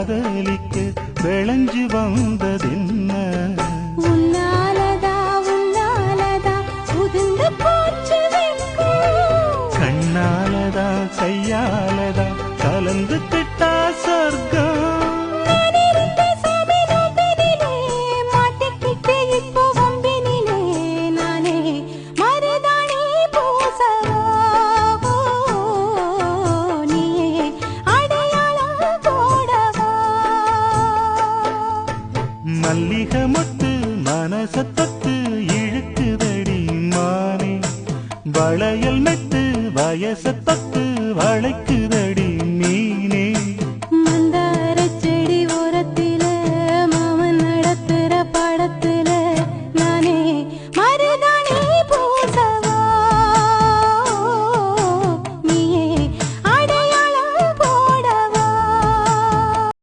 காதலிக்க விளைஞ்சு வந்ததென்ன உன்னாலதா உதிர்ந்து போச்சு கண்ணாலதா கையாலதா கலந்து கிட்டா சொர்க்கம் மல்லிகை மொட்டு மனசத்தத்து இழுக்குதடி மானே வளையல் மெட்டு வயசத்தத்து